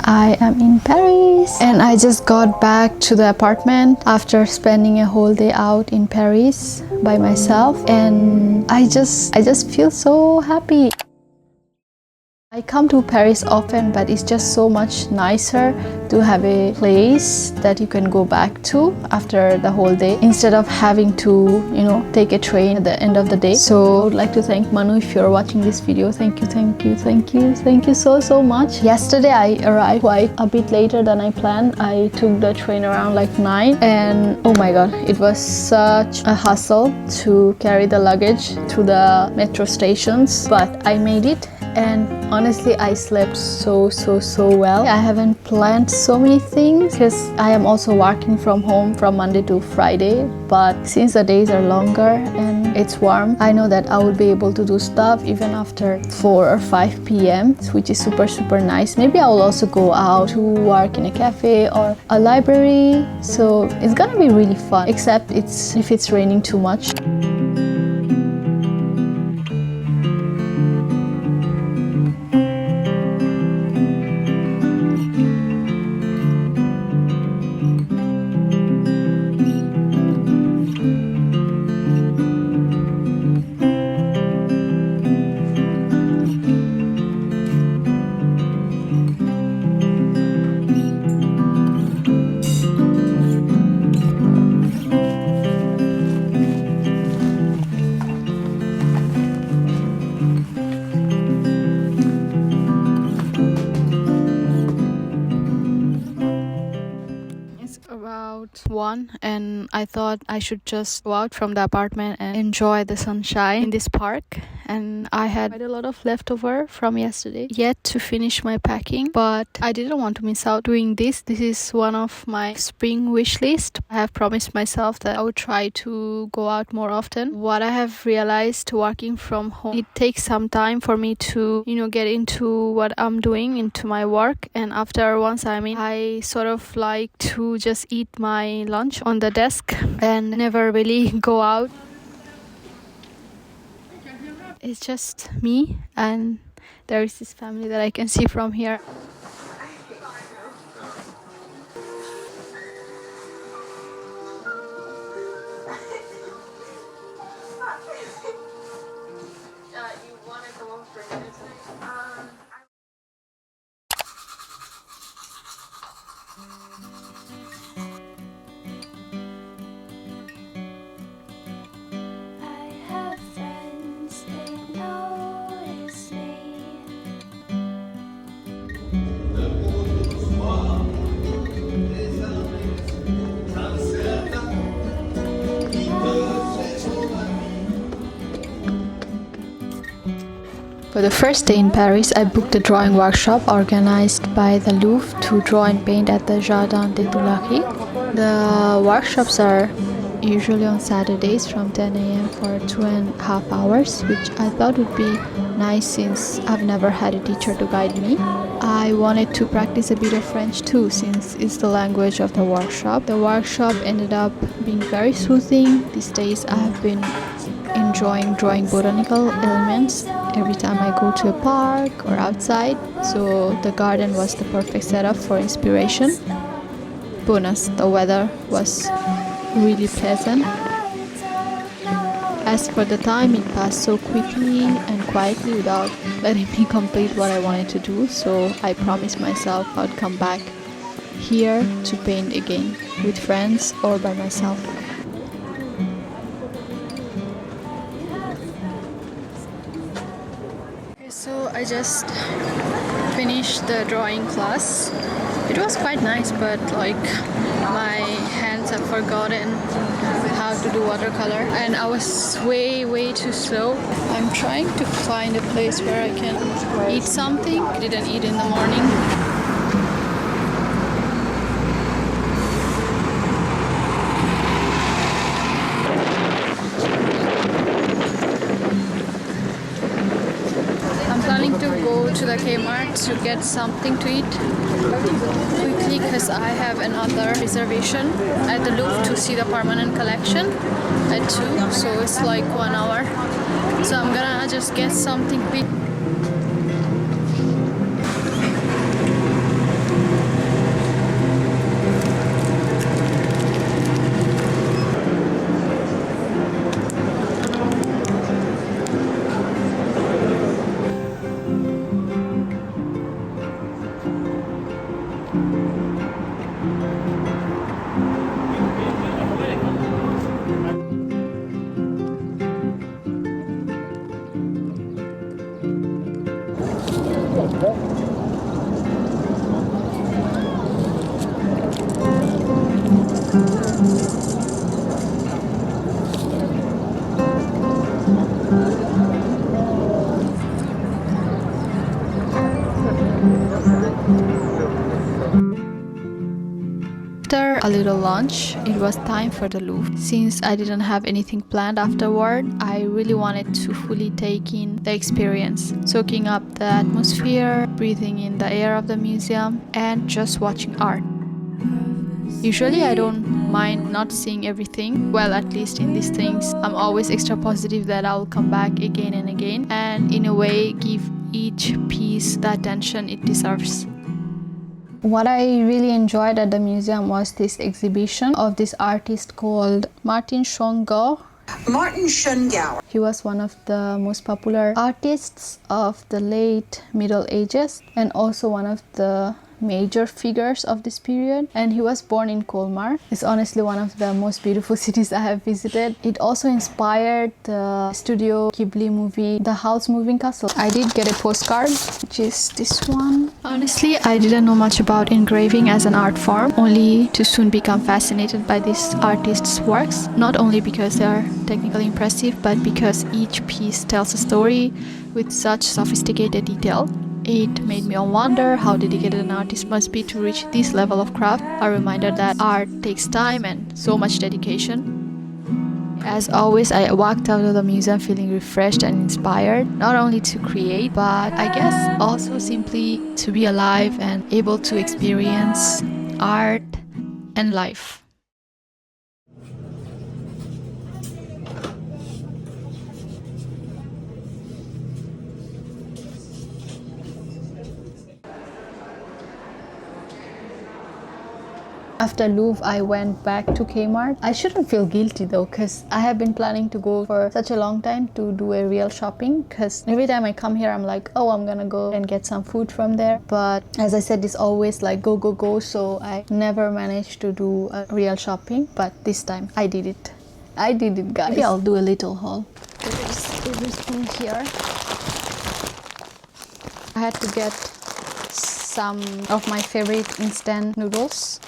I am in Paris and I just got back to the apartment after spending a whole day out in Paris by myself, and I just feel so happy. I come to Paris often, but it's just so much nicer to have a place that you can go back to after the whole day instead of having to, take a train at the end of the day. So I would like to thank Manu if you're watching this video. Thank you so much. Yesterday I arrived quite a bit later than I planned. I took the train around like 9, and oh my god, it was such a hassle to carry the luggage through the metro stations, but I made it. And honestly, I slept so well. I haven't planned so many things because I am also working from home from Monday to Friday, but since the days are longer and it's warm, I know that I will be able to do stuff even after 4 or 5 p.m, which is super nice. Maybe I will also go out to work in a cafe or a library, so it's gonna be really fun, except if it's raining too much. About 1, and I thought I should just go out from the apartment and enjoy the sunshine in this park. And I had quite a lot of leftover from yesterday yet to finish my packing, but I didn't want to miss out doing this. This is one of my spring wish list. I have promised myself that I would try to go out more often. What I have realized working from home, it takes some time for me to get into what I'm doing, into my work, and after once I'm in, I sort of like to just eat my lunch on the desk and never really go out. It's just me, and there is this family that I can see from here. For the first day in Paris, I booked a drawing workshop organized by the Louvre to draw and paint at the Jardin des Tuileries. The workshops are usually on Saturdays from 10 a.m. for 2.5 hours, which I thought would be nice since I've never had a teacher to guide me. I wanted to practice a bit of French too, since it's the language of the workshop. The workshop ended up being very soothing. These days I have been enjoying drawing botanical elements every time I go to a park or outside, so the garden was the perfect setup for inspiration. Bonus, the weather was really pleasant. As for the time, it passed so quickly and quietly without letting me complete what I wanted to do, so I promised myself I'd come back here to paint again, with friends or by myself. So I just finished the drawing class. It was quite nice, but my hands have forgotten how to do watercolor, and I was way too slow. I'm trying to find a place where I can eat something. I didn't eat in the morning. To go to the k-mart to get something to eat quickly because I have another reservation at the Louvre to see the permanent collection at 2, so it's like 1 hour. So I'm gonna just get something quick. a little lunch. It was time for the Louvre. Since I didn't have anything planned afterward, I really wanted to fully take in the experience, soaking up the atmosphere, breathing in the air of the museum, and just watching art. Usually I don't mind not seeing everything. Well, at least in these things, I'm always extra positive that I'll come back again and again, and in a way give each piece the attention it deserves. What I really enjoyed at the museum was this exhibition of this artist called Martin Schongau. He was one of the most popular artists of the late Middle Ages and also one of the major figures of this period, and he was born in Colmar. It's honestly one of the most beautiful cities I have visited. It also inspired the Studio Ghibli movie The Howl's Moving Castle. I did get a postcard, which is this one. Honestly, I didn't know much about engraving as an art form, only to soon become fascinated by this artist's works, not only because they are technically impressive, but because each piece tells a story with such sophisticated detail. It made me wonder how dedicated an artist must be to reach this level of craft, a reminder that art takes time and so much dedication. As always, I walked out of the museum feeling refreshed and inspired, not only to create, but I guess also simply to be alive and able to experience art and life. After Louvre, I went back to k-mart. I shouldn't feel guilty though, because I have been planning to go for such a long time to do a real shopping, because every time I come here I'm like, oh, I'm gonna go and get some food from there, but as I said, it's always like go go go, so I never managed to do a real shopping. But this time I did it guys. Maybe I'll do a little haul. There's everything here. I had to get some of my favorite instant noodles.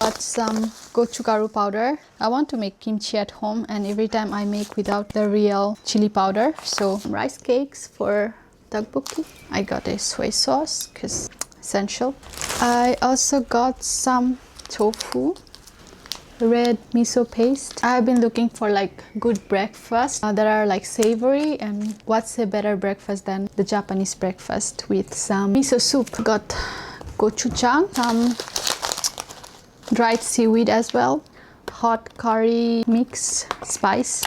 Got some gochugaru powder. I want to make kimchi at home, and every time I make without the real chili powder. So rice cakes for tteokbokki. I got a soy sauce because essential. I also got some tofu, red miso paste. I have been looking for like good breakfast that are like savory, and what's a better breakfast than the Japanese breakfast with some miso soup. Got gochujang, some dried seaweed as well, hot curry mix spice,